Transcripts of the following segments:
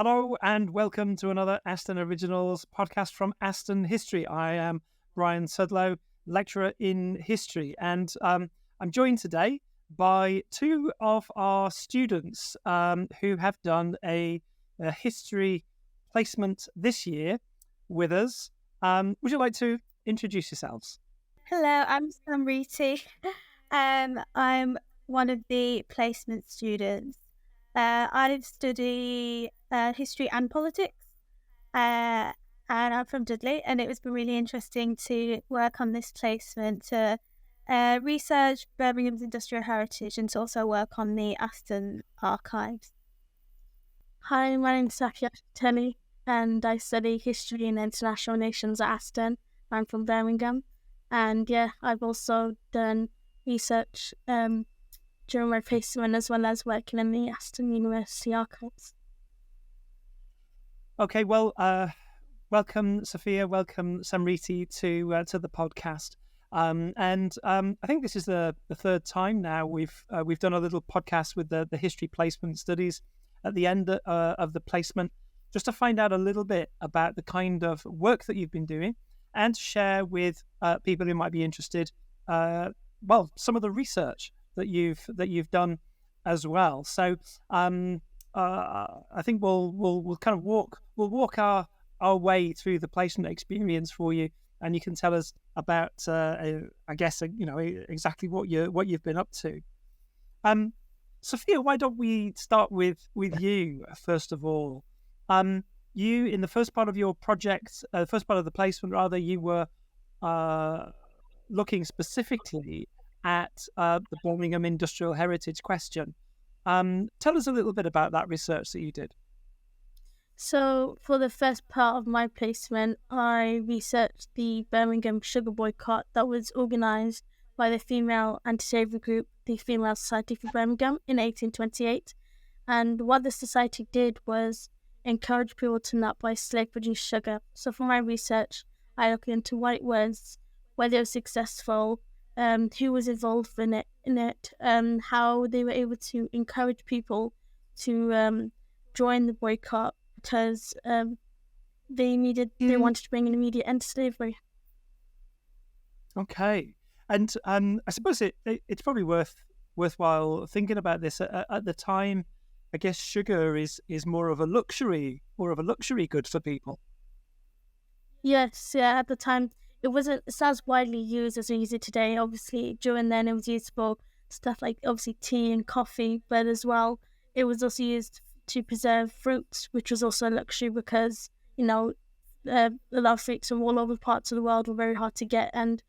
Hello and welcome to another Aston Originals podcast from Aston History. I am Brian Sudlow, lecturer in history, and I'm joined today by two of our students who have done a history placement this year with us. Would you like to introduce yourselves? Hello, I'm Samriti. I'm one of the placement students. I study history and politics, and I'm from Dudley. And it was been really interesting to work on this placement to research Birmingham's Industrial Heritage and to also work on the Aston Archives. Hi, my name's Safiah, and I study history and international relations at Aston. I'm from Birmingham. And yeah, I've also done research during my placement as well as working in the Aston University Archives. Okay, well, welcome Safiah, welcome Samriti to the podcast. I think this is the third time now we've done a little podcast with the history placement studies at the end of the placement, just to find out a little bit about the kind of work that you've been doing and share with people who might be interested. Some of the research that you've done as well. So I think we'll kind of walk our way through the placement experience for you, and you can tell us about exactly what you've been up to. Safiah, why don't we start with you first of all? You, in the first part of your project, first part of the placement rather, you were looking specifically at the Birmingham Industrial Heritage question. Tell us a little bit about that research that you did. So for the first part of my placement, I researched the Birmingham sugar boycott that was organised by the female anti-slavery group, the Female Society for Birmingham, in 1828. And what the society did was encourage people to not buy slave-produced sugar. So for my research, I looked into what it was, whether it was successful, who was involved in it, how they were able to encourage people to join the boycott because they wanted to bring an immediate end to slavery. Okay, and I suppose it's probably worthwhile thinking about this at the time. I guess sugar is more of a luxury good for people. Yes, yeah. At the time, it wasn't as widely used as we use it today. Obviously, during then it was used for stuff like obviously tea and coffee, but as well, it was also used to preserve fruits, which was also a luxury because a lot of fruits from all over parts of the world were very hard to get, and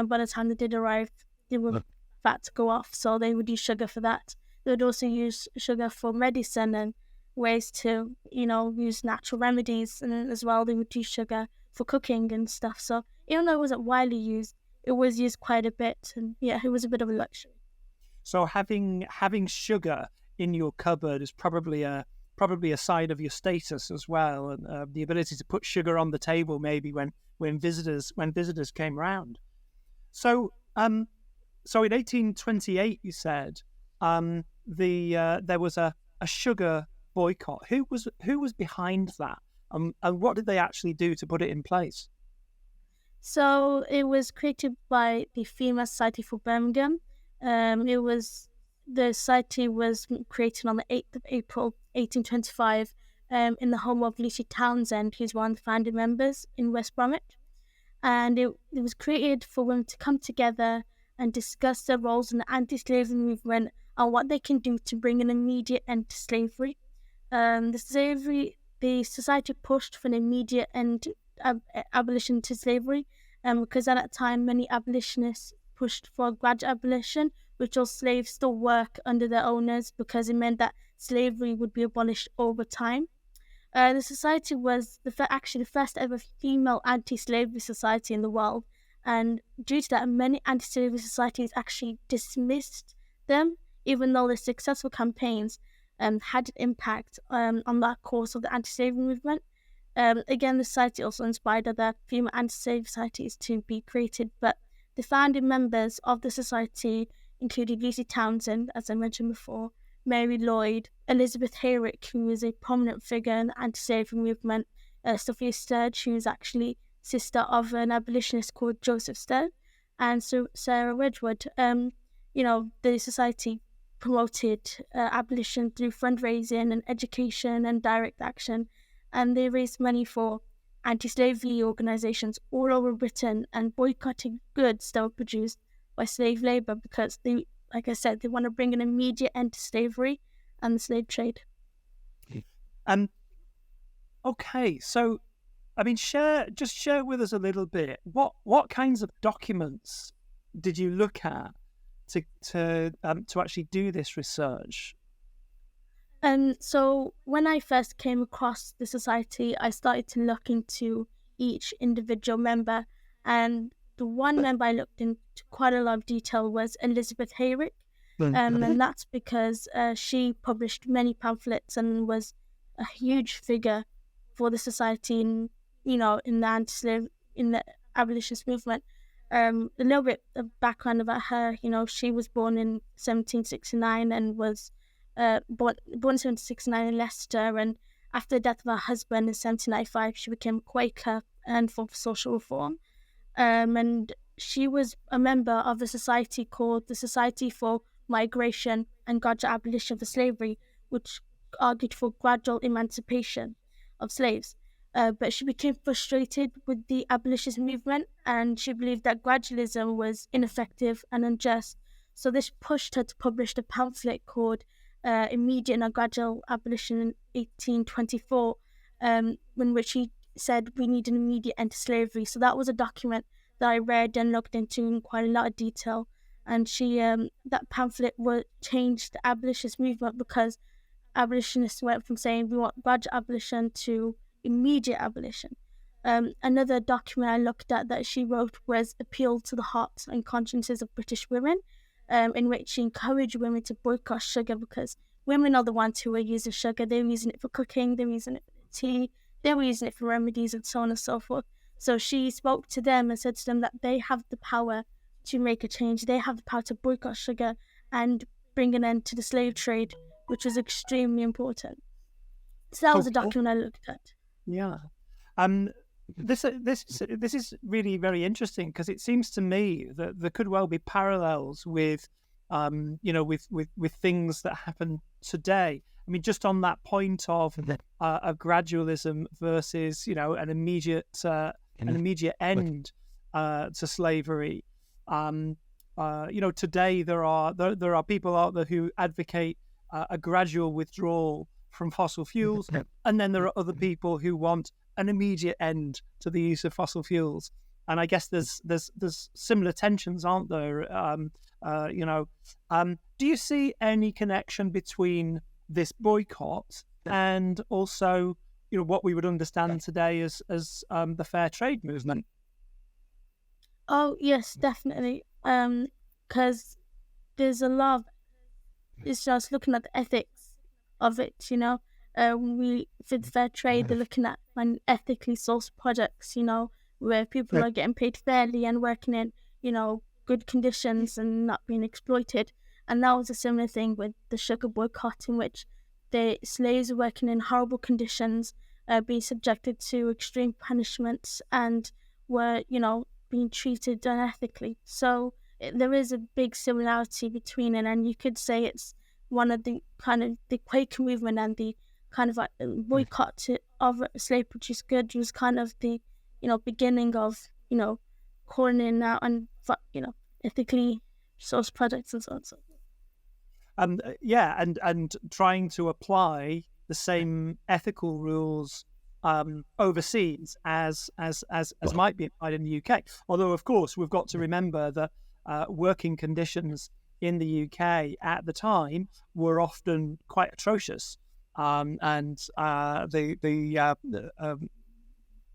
by the time they did arrive, they were fat to go off, so they would use sugar for that. They would also use sugar for medicine and ways to, use natural remedies. And as well, they would use sugar for cooking and stuff. So even though it wasn't widely used, it was used quite a bit. And yeah, it was a bit of a luxury. So having sugar in your cupboard is probably a side of your status as well, and the ability to put sugar on the table maybe when visitors came round. So in 1828, you said there was a sugar boycott. Who was behind that, and what did they actually do to put it in place? So it was created by the Female Society for Birmingham. The society was created on the 8th of April, 1825, in the home of Lucy Townsend, who's one of the founding members in West Bromwich. And it was created for women to come together and discuss their roles in the anti-slavery movement and what they can do to bring an immediate end to slavery. The society pushed for an immediate end abolition to slavery, because at that time many abolitionists pushed for gradual abolition, which all slaves still work under their owners because it meant that slavery would be abolished over time. The society was actually the first ever female anti-slavery society in the world, and due to that, many anti-slavery societies actually dismissed them, even though their successful campaigns had an impact on that course of the anti-slavery movement. Again, the society also inspired other female anti-slavery societies to be created, but the founding members of the society included Lucy Townsend, as I mentioned before, Mary Lloyd, Elizabeth Hayrick, who is a prominent figure in the anti-slavery movement, Safiah Sturge, who is actually sister of an abolitionist called Joseph Sturge, and Sarah Wedgwood. The society promoted abolition through fundraising and education and direct action, and they raised money for anti-slavery organisations all over Britain and boycotting goods that were produced by slave labour because they, like I said, they want to bring an immediate end to slavery and the slave trade. Okay, so I mean, share with us a little bit. What kinds of documents did you look at to actually do this research? So when I first came across the society, I started to look into each individual member, and the one member I looked into quite a lot of detail was Elizabeth Hayrick, and that's because she published many pamphlets and was a huge figure for the society in the abolitionist movement. A little bit of background about her, she was born in 1769 and was born in 1769 in Leicester, and after the death of her husband in 1795, she became a Quaker and for social reform. And she was a member of a society called the Society for Migration and Gradual Abolition of Slavery, which argued for gradual emancipation of slaves. But she became frustrated with the abolitionist movement, and she believed that gradualism was ineffective and unjust. So this pushed her to publish a pamphlet called Immediate and Gradual Abolition in 1824, in which she said we need an immediate end to slavery. So that was a document that I read and looked into in quite a lot of detail. And that pamphlet changed the abolitionist movement because abolitionists went from saying we want gradual abolition to immediate abolition. Another document I looked at that she wrote was Appeal to the Hearts and Consciences of British Women, in which she encouraged women to boycott sugar because women are the ones who are using sugar. They're using it for cooking, they're using it for tea, they were using it for remedies and so on and so forth. So she spoke to them and said to them that they have the power to make a change. They have the power to boycott sugar and bring an end to the slave trade, which was extremely important. So that was a document I looked at. Yeah. This is really very interesting because it seems to me that there could well be parallels with with things that happen today. I mean, just on that point of gradualism versus an immediate end to slavery. Today there are people out there who advocate a gradual withdrawal from fossil fuels, and then there are other people who want an immediate end to the use of fossil fuels. And I guess there's similar tensions, aren't there? Do you see any connection between this boycott and also what we would understand today as the fair trade movement? Oh yes, definitely. Because there's a lot of, it's just looking at the ethics of it. With fair trade, they're looking at ethically sourced products. Where people are getting paid fairly and working in good conditions and not being exploited. And that was a similar thing with the sugar boycott, in which the slaves were working in horrible conditions, being subjected to extreme punishments, and were being treated unethically. So there is a big similarity between it, and you could say it's one of the kind of the Quaker movement and the kind of like boycott of slave produced goods was kind of the beginning of calling out and ethically sourced products and so on. And trying to apply the same ethical rules overseas as might be applied in the UK. Although, of course, we've got to remember that working conditions in the UK at the time were often quite atrocious, and the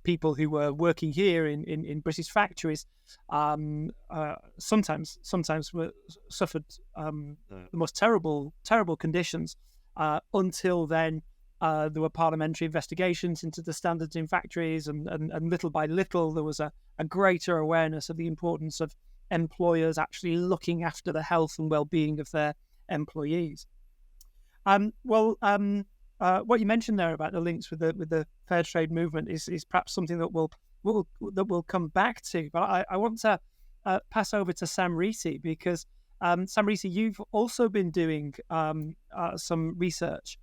people who were working here in British factories sometimes suffered the most terrible conditions. Until then, there were parliamentary investigations into the standards in factories, and little by little there was a greater awareness of the importance of employers actually looking after the health and well-being of their employees. What you mentioned there about the links with the fair trade movement is perhaps something that we'll come back to. But I want to pass over to Samriti because Samriti, you've also been doing some research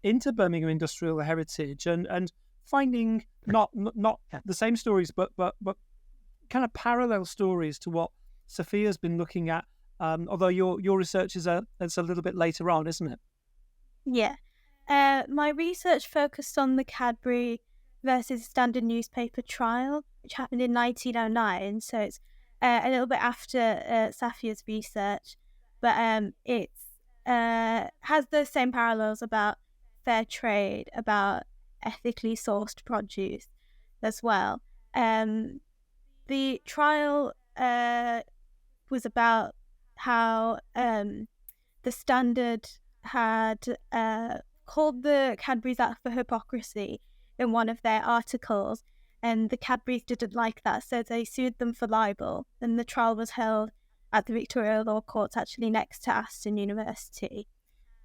into Birmingham Industrial Heritage and finding not the same stories, but kind of parallel stories to what Safiah's been looking at. Although your research is a little bit later on, isn't it? Yeah. My research focused on the Cadbury versus Standard newspaper trial, which happened in 1909. So it's a little bit after Safiah's research, but it has those same parallels about fair trade, about ethically sourced produce as well. The trial was about how the Standard had called the Cadburys out for hypocrisy in one of their articles, and the Cadburys didn't like that, so they sued them for libel. And the trial was held at the Victoria Law Courts, actually next to Aston University,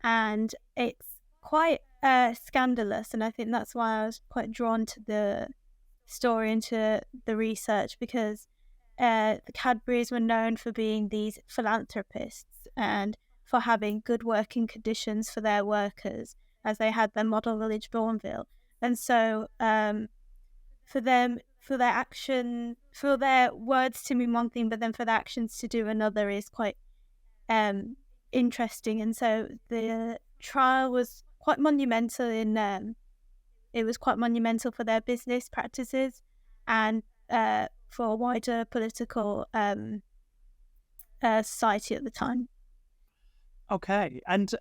and it's quite scandalous. And I think that's why I was quite drawn to the story and to the research, because the Cadburys were known for being these philanthropists and for having good working conditions for their workers, as they had their model village Bourneville. And so for their words to mean one thing, but then for their actions to do another is quite interesting. And so the trial was quite monumental it was quite monumental for their business practices and for wider political society at the time. Okay, and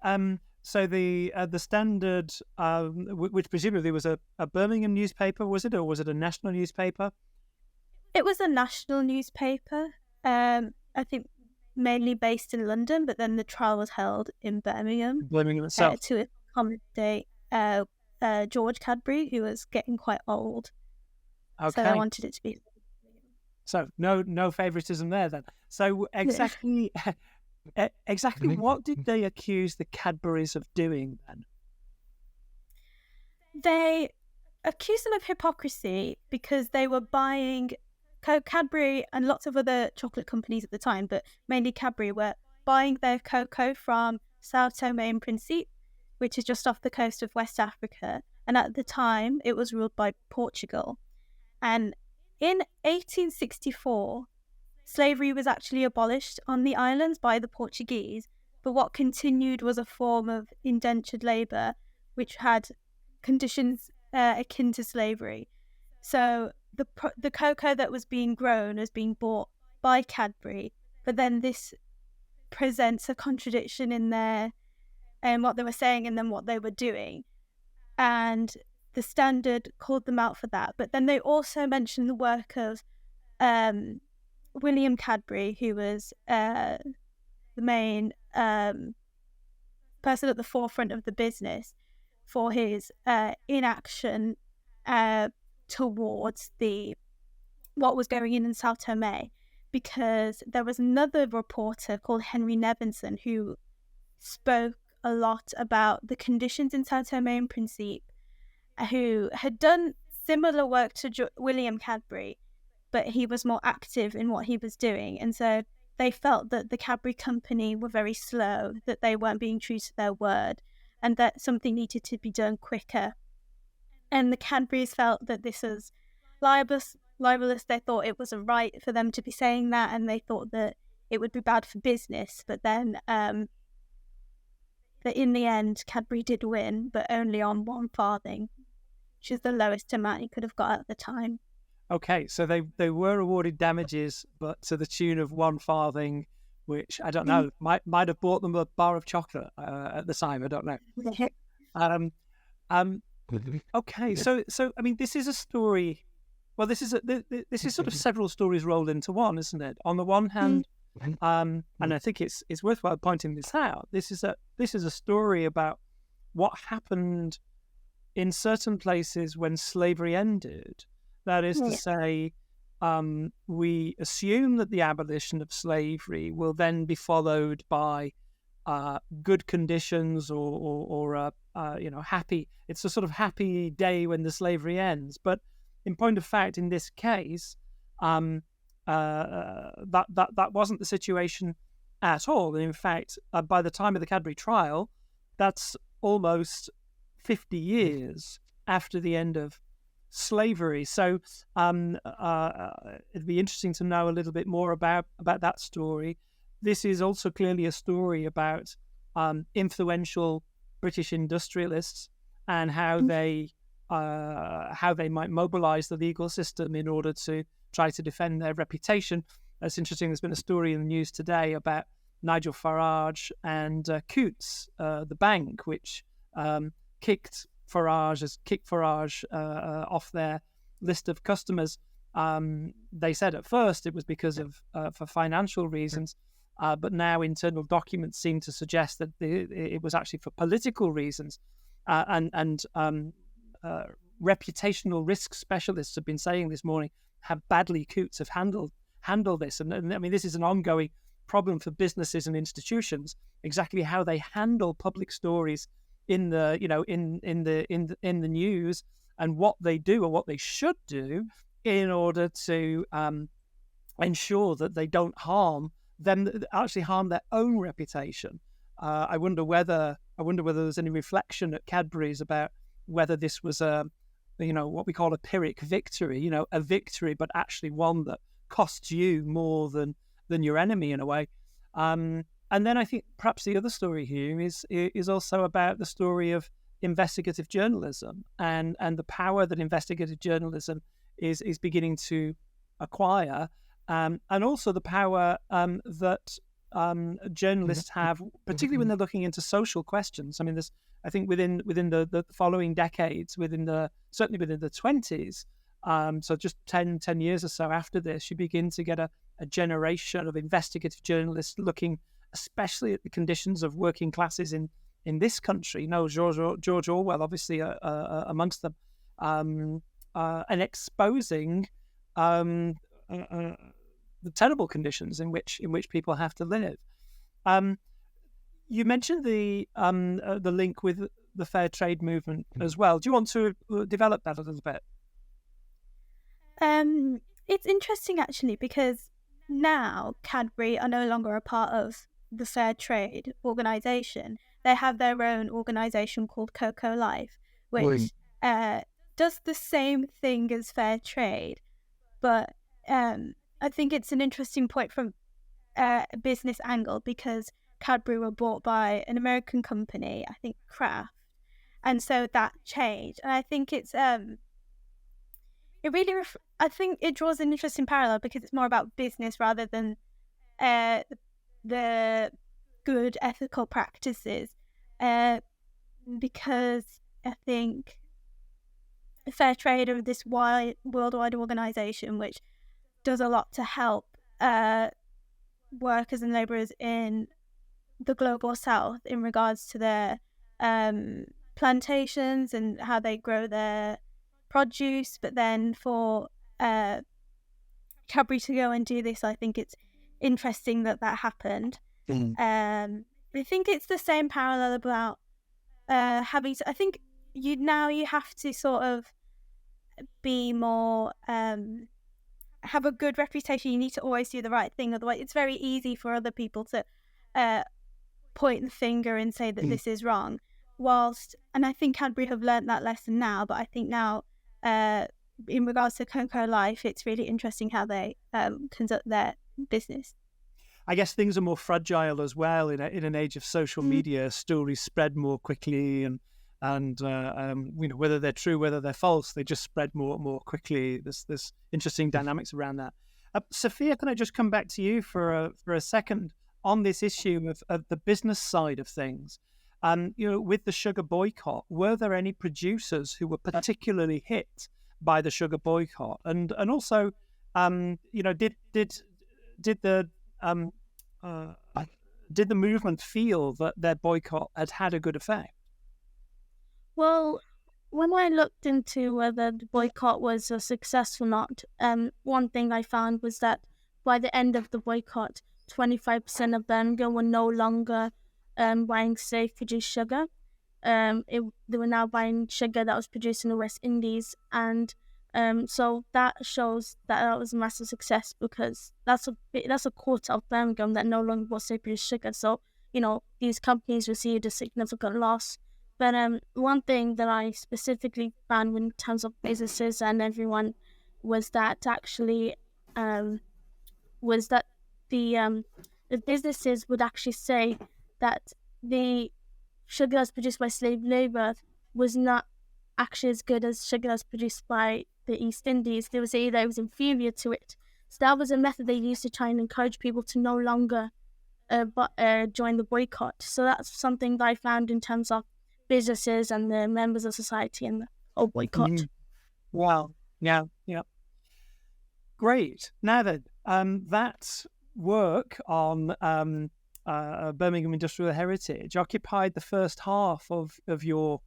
so the Standard, which presumably was a Birmingham newspaper, was it, or was it a national newspaper? It was a national newspaper, I think mainly based in London, but then the trial was held in Birmingham. Birmingham itself. To accommodate George Cadbury, who was getting quite old. Okay. So I wanted it to be. So no favouritism there then. So exactly. Exactly what did they accuse the Cadburys of doing then? They accused them of hypocrisy because they were buying Cadbury and lots of other chocolate companies at the time, but mainly Cadbury, were buying their cocoa from Sao Tome and Principe, which is just off the coast of West Africa. And at the time, it was ruled by Portugal. And in 1864, slavery was actually abolished on the islands by the Portuguese, but what continued was a form of indentured labour, which had conditions akin to slavery. So the cocoa that was being grown was being bought by Cadbury, but then this presents a contradiction in what they were saying and then what they were doing. And the Standard called them out for that. But then they also mentioned the work of William Cadbury, who was the main person at the forefront of the business for his inaction towards what was going in Sao Tome, because there was another reporter called Henry Nevinson who spoke a lot about the conditions in Sao Tome and Principe, who had done similar work to William Cadbury, but he was more active in what he was doing. And so they felt that the Cadbury Company were very slow, that they weren't being true to their word, and that something needed to be done quicker. And the Cadburys felt that this was libelous. They thought it was a right for them to be saying that, and they thought that it would be bad for business. But then that in the end, Cadbury did win, but only on 1 farthing, which is the lowest amount he could have got at the time. Okay, so they were awarded damages, but to the tune of 1 farthing, which I don't know, might have bought them a bar of chocolate at the time. I don't know. Okay, so I mean, this is a story. Well, this is sort of several stories rolled into one, isn't it? On the one hand, and I think it's worthwhile pointing this out. This is a story about what happened in certain places when slavery ended. That is to say, we assume that the abolition of slavery will then be followed by good conditions or happy. It's a sort of happy day when the slavery ends. But in point of fact, in this case, that wasn't the situation at all. And in fact, by the time of the Cadbury trial, that's almost 50 years after the end of slavery. So it'd be interesting to know a little bit more about that story. This is also clearly a story about influential British industrialists and how they might mobilize the legal system in order to try to defend their reputation. It's interesting. There's been a story in the news today about Nigel Farage and Coutts, the bank, which kicked Farage off their list of customers. They said at first it was because of for financial reasons, but now internal documents seem to suggest that it was actually for political reasons. And reputational risk specialists have been saying this morning how badly Coutts have handled this, and I mean this is an ongoing problem for businesses and institutions. Exactly how they handle public stories in the in the news, and what they do or what they should do in order to ensure that they don't harm their own reputation. I wonder whether there's any reflection at Cadbury's about whether this was what we call a Pyrrhic victory, a victory, but actually one that costs you more than your enemy in a way. And then I think perhaps the other story here is also about the story of investigative journalism and the power that investigative journalism is beginning to acquire, and also the power that journalists have, particularly when they're looking into social questions. I mean, I think within the following decades, certainly within the 20s, so just 10 years or so after this, you begin to get a generation of investigative journalists looking especially at the conditions of working classes in this country. George Orwell, obviously, amongst them, and exposing the terrible conditions in which people have to live. You mentioned the link with the fair trade movement as well. Do you want to develop that a little bit? It's interesting actually, because now Cadbury are no longer a part of the fair trade organisation. They have their own organisation called Cocoa Life, which does the same thing as fair trade. But I think it's an interesting point from a business angle, because Cadbury were bought by an American company, I think Kraft, and so that changed. And I think it's I think it draws an interesting parallel, because it's more about business rather than the good ethical practices, because I think fair trade are this worldwide organisation which does a lot to help workers and labourers in the global south in regards to their plantations and how they grow their produce. But then for Cadbury to go and do this, I think it's interesting that happened. I think it's the same parallel about having to, I think you have to sort of be more have a good reputation. You need to always do the right thing, otherwise it's very easy for other people to point the finger and say that this is wrong. And I think Cadbury have learnt that lesson now, but I think now in regards to Cocoa Life, it's really interesting how they conduct their business. I guess things are more fragile as well in an age of social media. Stories spread more quickly, and whether they're true, whether they're false, they just spread more quickly. There's interesting dynamics around that. Safiah, can I just come back to you for a second on this issue of the business side of things? With the sugar boycott, were there any producers who were particularly hit by the sugar boycott? And also, did the movement feel that their boycott had a good effect? Well, when I looked into whether the boycott was a success or not, one thing I found was that by the end of the boycott, 25% of Birmingham were no longer buying safe-produced sugar. They were now buying sugar that was produced in the West Indies, and so that shows that was a massive success, because that's a quarter of Birmingham that no longer bought safe-produced sugar. So these companies received a significant loss. But one thing that I specifically found in terms of businesses and everyone was that actually was that the businesses would actually say that the sugar that's produced by slave labor was not actually as good as sugar that's produced by the East Indies. They would say that it was inferior to it. So that was a method they used to try and encourage people to no longer join the boycott. So that's something that I found in terms of businesses and the members of society and the whole boycott. Wow. Yeah. Great. Now then, that work on Birmingham Industrial Heritage occupied the first half of your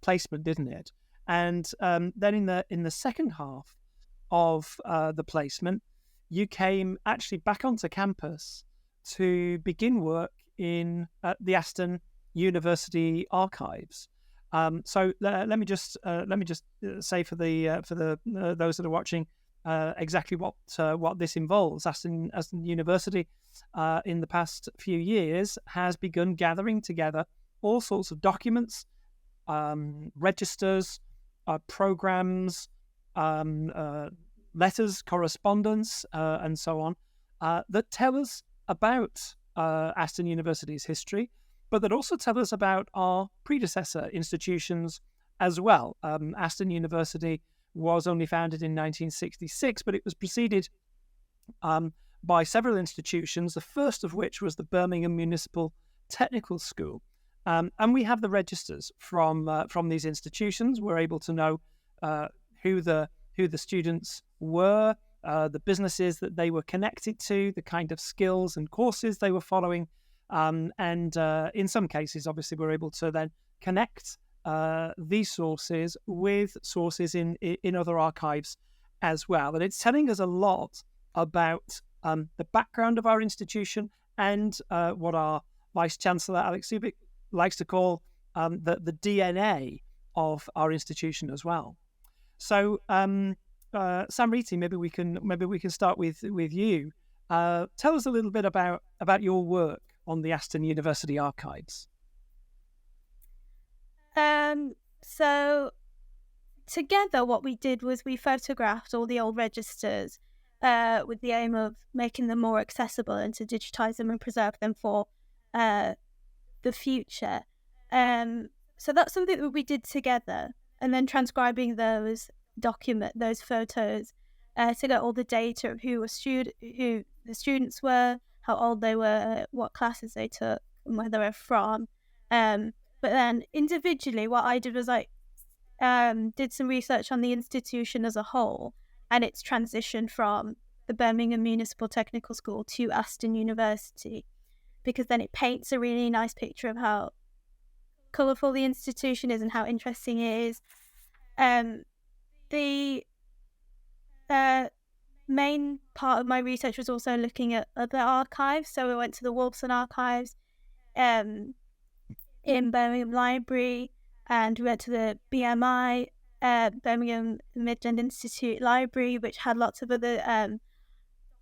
placement, didn't it? And then in the second half of the placement, you came actually back onto campus to begin work in the Aston University Archives. So let me just say for the those that are watching exactly what this involves. Aston University in the past few years has begun gathering together all sorts of documents, registers, programs, letters, correspondence, and so on, that tell us about Aston University's history, but that also tell us about our predecessor institutions as well. Aston University was only founded in 1966, but it was preceded by several institutions, the first of which was the Birmingham Municipal Technical School. And we have the registers from these institutions. We're able to know who the students were, the businesses that they were connected to, the kind of skills and courses they were following, and in some cases, obviously, we're able to then connect these sources with sources in other archives as well. And it's telling us a lot about the background of our institution and what our Vice-Chancellor, Alex Subik, likes to call the DNA of our institution as well. So, Samriti, maybe we can start with you. Tell us a little bit about your work on the Aston University Archives. So together what we did was we photographed all the old registers with the aim of making them more accessible and to digitize them and preserve them for the future. So that's something that we did together, and then transcribing those photos to get all the data of who the students were, how old they were, what classes they took, and where they were from. But then individually, what I did was I did some research on the institution as a whole and its transition from the Birmingham Municipal Technical School to Aston University, because then it paints a really nice picture of how colourful the institution is and how interesting it is. The main part of my research was also looking at other archives. So we went to the Wolfson Archives in Birmingham Library, and we went to the BMI, Birmingham Midland Institute Library, which had lots of other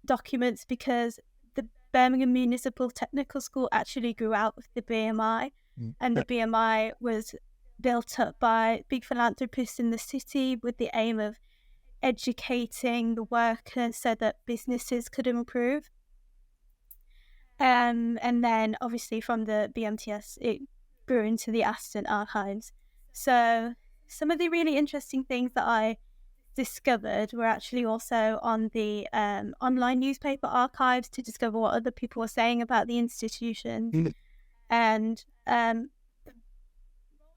documents, because the Birmingham Municipal Technical School actually grew out of the BMI, and the BMI was built up by big philanthropists in the city with the aim of educating the workers so that businesses could improve. And then obviously from the BMTS it grew into the Aston Archives. So some of the really interesting things that I discovered were actually also on the online newspaper archives to discover what other people were saying about the institution. And the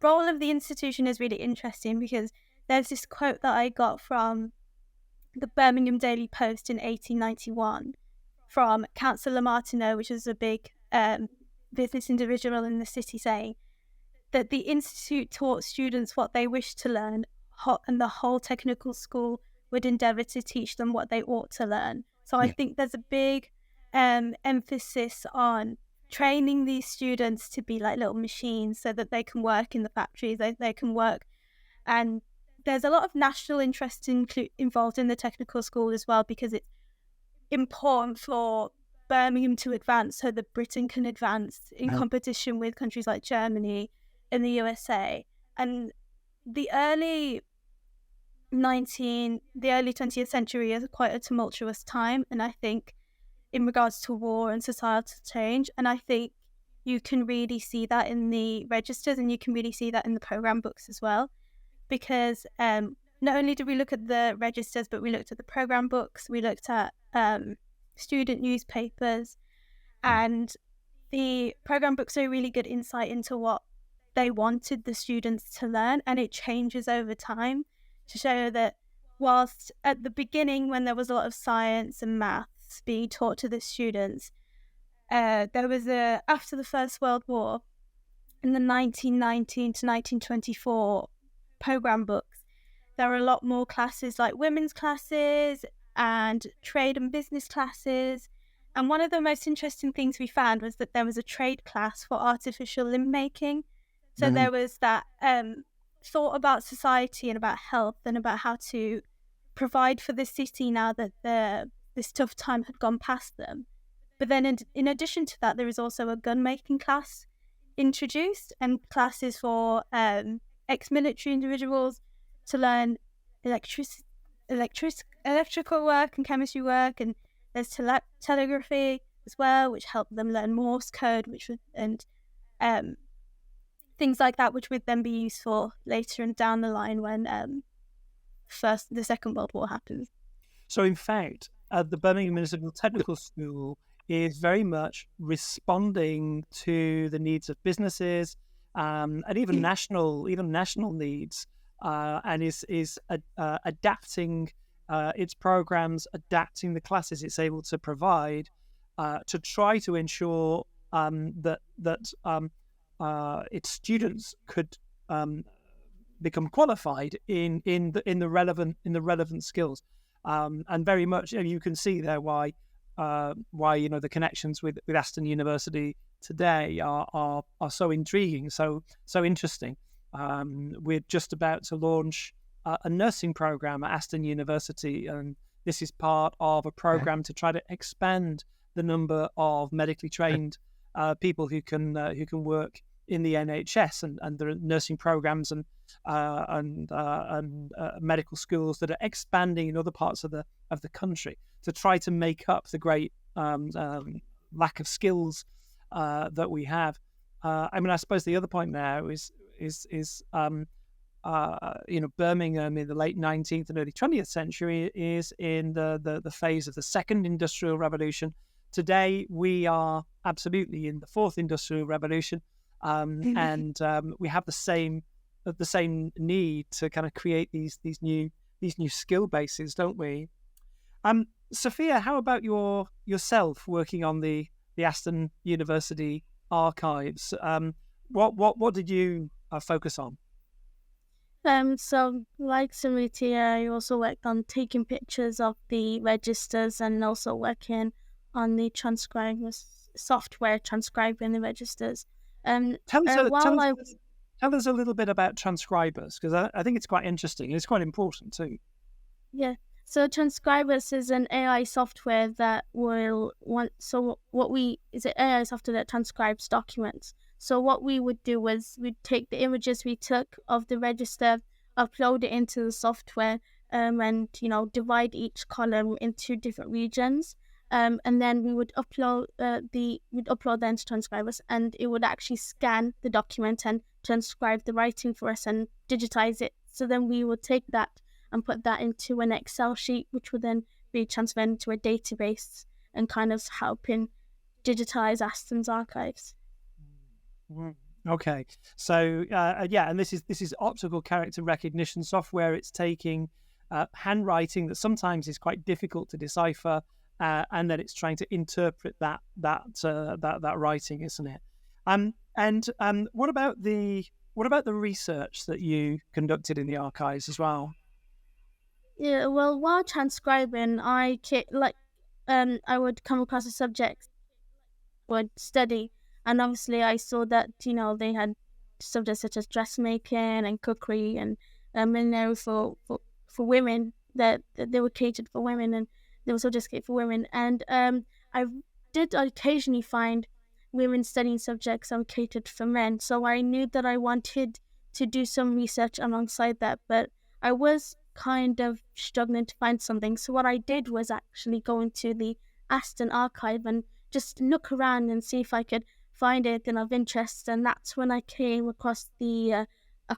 role of the institution is really interesting, because there's this quote that I got from the Birmingham Daily Post in 1891 from Councillor Martineau, which is a big business individual in the city, saying that the institute taught students what they wished to learn, and the whole technical school would endeavour to teach them what they ought to learn. So I think there's a big emphasis on training these students to be like little machines so that they can work in the factories, they can work. And there's a lot of national interest involved in the technical school as well, because it's important for Birmingham to advance so that Britain can advance in competition with countries like Germany and the USA. And the early 20th century is quite a tumultuous time, and I think in regards to war and societal change, and I think you can really see that in the registers, and you can really see that in the programme books as well, because not only did we look at the registers, but we looked at the programme books, we looked at student newspapers, and the programme books are a really good insight into what they wanted the students to learn, and it changes over time to show that whilst at the beginning, when there was a lot of science and maths being taught to the students, there was after the First World War, in the 1919 to 1924 programme books, there were a lot more classes like women's classes and trade and business classes. And one of the most interesting things we found was that there was a trade class for artificial limb making. So there was that thought about society and about health and about how to provide for the city now that this tough time had gone past them. But then in addition to that, there is also a gun making class introduced, and classes for ex-military individuals to learn electrical work and chemistry work, and there's telegraphy as well, which helped them learn Morse code, and things like that, which would then be useful later and down the line when the Second World War happens. So, in fact, the Birmingham Municipal Technical School is very much responding to the needs of businesses and even national needs, and is adapting its programs, adapting the classes it's able to provide to try to ensure that its students could become qualified in the relevant skills, and very much you can see there why the connections with Aston University today are so intriguing, so interesting. We're just about to launch a nursing program at Aston University, and this is part of a program to try to expand the number of medically trained people who can work in the NHS, and there are nursing programs and medical schools that are expanding in other parts of the country to try to make up the great lack of skills that we have. I suppose the other point now is Birmingham in the late 19th and early 20th century is in the phase of the second industrial revolution. Today we are absolutely in the fourth industrial revolution, and we have the same need to kind of create these new skill bases, don't we? Safiah, how about yourself working on the Aston University Archives? What did you focus on? So like Samriti, I also worked on taking pictures of the registers and also working on the software transcribing the registers. Tell us a little bit about transcribers, because I think it's quite interesting. It's quite important too. Yeah. So transcribers is an AI software that AI software that transcribes documents. So what we would do was we'd take the images we took of the register, upload it into the software, and divide each column into different regions. And then we would upload them to transcribers, and it would actually scan the document and transcribe the writing for us and digitize it. So then we would take that and put that into an Excel sheet, which would then be transferred into a database and kind of helping digitize Aston's archives. Okay, so and this is optical character recognition software. It's taking handwriting that sometimes is quite difficult to decipher, and then it's trying to interpret that writing, isn't it? What about the research that you conducted in the archives as well? Yeah, well, while transcribing, I would come across a subject, would study, And obviously I saw that, they had subjects such as dressmaking and cookery and millinery for women, that they were catered for women, and they were subjects catered for women. And I did occasionally find women studying subjects that were catered for men. So I knew that I wanted to do some research alongside that, but I was kind of struggling to find something. So what I did was actually go into the Aston archive and just look around and see if I could find anything of interest. And that's when I came across a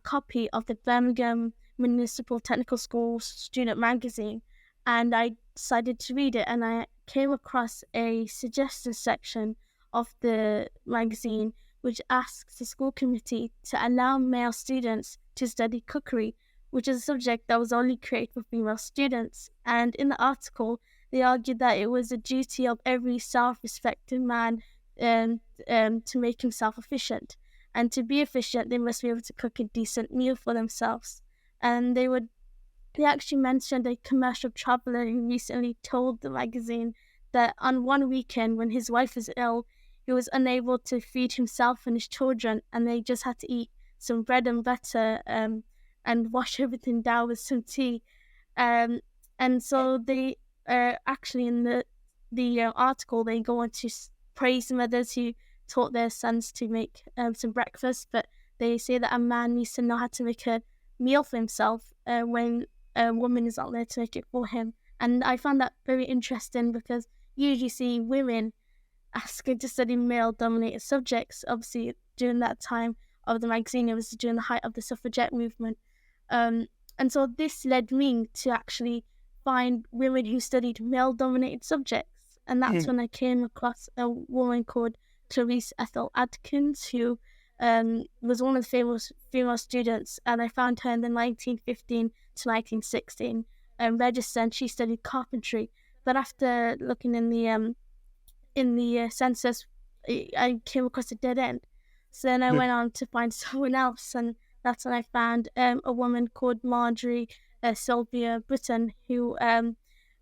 copy of the Birmingham Municipal Technical School student magazine, and I decided to read it. And I came across a suggestion section of the magazine which asks the school committee to allow male students to study cookery, which is a subject that was only created for female students. And in the article, they argued that it was a duty of every self-respecting man to make himself efficient. And to be efficient, they must be able to cook a decent meal for themselves. And they actually mentioned a commercial traveller who recently told the magazine that on one weekend when his wife was ill, he was unable to feed himself and his children, and they just had to eat some bread and butter and wash everything down with some tea. And so they actually in the article, they go on to praise the mothers who taught their sons to make some breakfast, but they say that a man needs to know how to make a meal for himself when a woman is out there to make it for him. And I found that very interesting, because you usually see women asking to study male-dominated subjects. Obviously, during that time of the magazine, it was during the height of the suffragette movement. And so this led me to actually find women who studied male-dominated subjects. And that's when I came across a woman called Clarice Ethel Adkins, who was one of the famous female students, and I found her in the 1915 to 1916 register, and she studied carpentry. But after looking in the census, I came across a dead end. So then I went on to find someone else, and that's when I found a woman called Marjorie Sylvia Britton, who again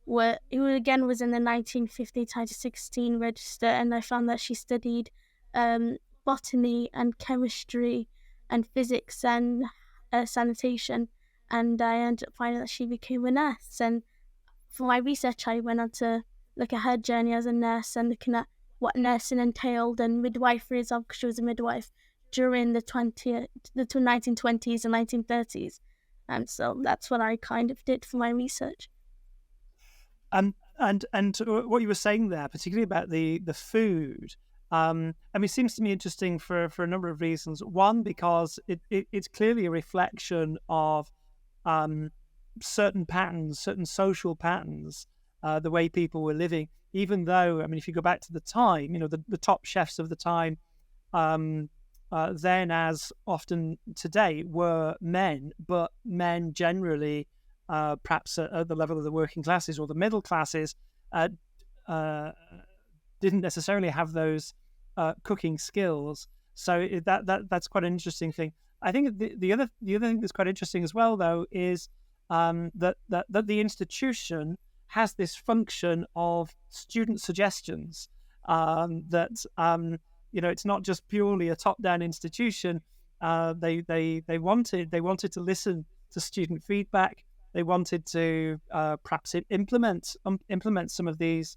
was in the 1915 to 1916 register, and I found that she studied botany and chemistry and physics and sanitation, and I ended up finding that she became a nurse. And for my research, I went on to look at her journey as a nurse and looking at what nursing entailed and midwifery as well, because she was a midwife during the 1920s and 1930s. And so that's what I kind of did for my research. And what you were saying there, particularly about the food, I mean, it seems to me interesting for a number of reasons. One, because it's clearly a reflection of certain patterns, certain social patterns, the way people were living. Even though, I mean, if you go back to the time, the top chefs of the time, then as often today, were men, but men generally, perhaps at the level of the working classes or the middle classes, didn't necessarily have those cooking skills. So that's quite an interesting thing. I think the other thing that's quite interesting as well, though, is that the institution has this function of student suggestions. It's not just purely a top-down institution. They wanted to listen to student feedback. They wanted to perhaps implement some of these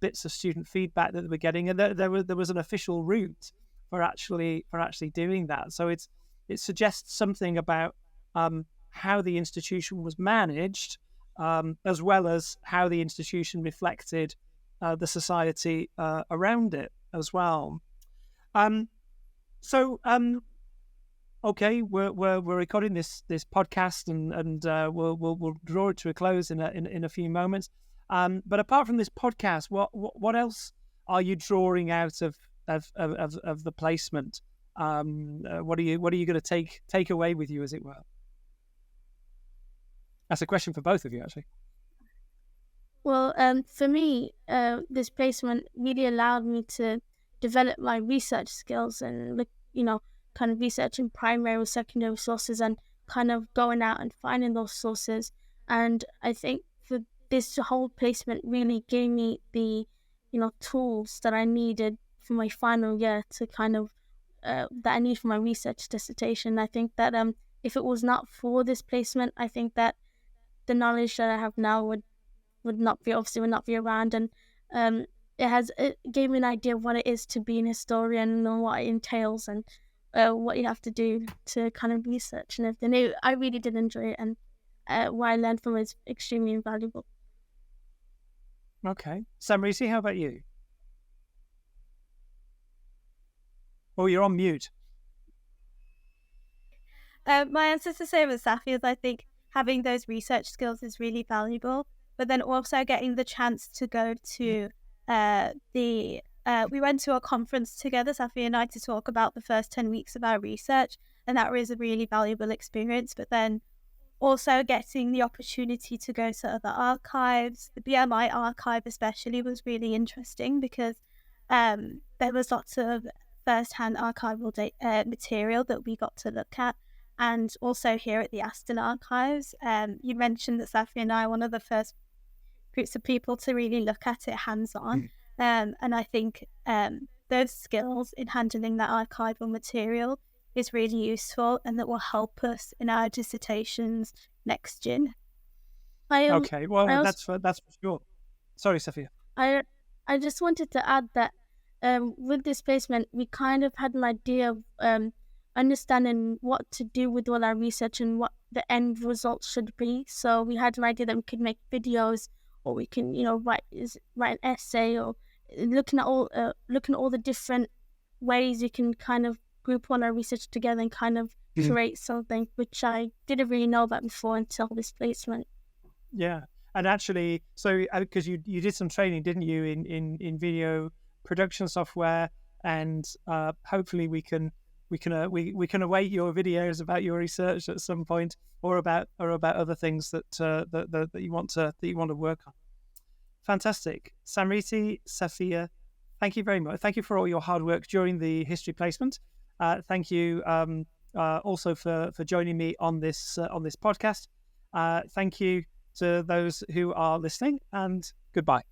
bits of student feedback that they were getting, and there was an official route for actually doing that. So it suggests something about how the institution was managed, as well as how the institution reflected the society around it as well. Okay, we're recording this podcast, and we'll draw it to a close in a few moments. But apart from this podcast, what else are you drawing out of the placement? What are you going to take away with you, as it were? That's a question for both of you, actually. Well, for me, this placement really allowed me to develop my research skills and kind of researching primary or secondary sources and kind of going out and finding those sources. And I think for this whole placement really gave me the tools that I needed for my final year to kind of that I need for my research dissertation. I think that if it was not for this placement, I think that the knowledge that I have now would not be around, and it gave me an idea of what it is to be an historian and what it entails, and what you have to do to kind of research and everything. I really did enjoy it, and what I learned from it is extremely invaluable. Okay. Samriti, how about you? Oh, you're on mute. My answer's the same as Safiah's. I think having those research skills is really valuable, but then also getting the chance to go to we went to a conference together, Safiah and I, to talk about the first 10 weeks of our research, and that was a really valuable experience. But then also getting the opportunity to go to other archives, the BMI archive especially was really interesting because there was lots of first-hand archival material that we got to look at. And also here at the Aston Archives, you mentioned that Safiah and I are one of the first groups of people to really look at it hands-on. And I think those skills in handling that archival material is really useful, and that will help us in our dissertations next year. Okay, well, that's for sure. Sorry, Safiah. I just wanted to add that with this placement, we kind of had an idea of understanding what to do with all our research and what the end result should be. So we had an idea that we could make videos, or we can, write an essay, or looking at all the different ways you can kind of group all our research together and kind of create something, which I didn't really know about before until this placement. Yeah, and actually, so because you did some training, didn't you, in video production software, and hopefully we can await your videos about your research at some point, or about other things that you want to work on. Fantastic. Samriti, Safiah, thank you very much. Thank you for all your hard work during the history placement. Thank you also for joining me on this podcast. Thank you to those who are listening, and goodbye.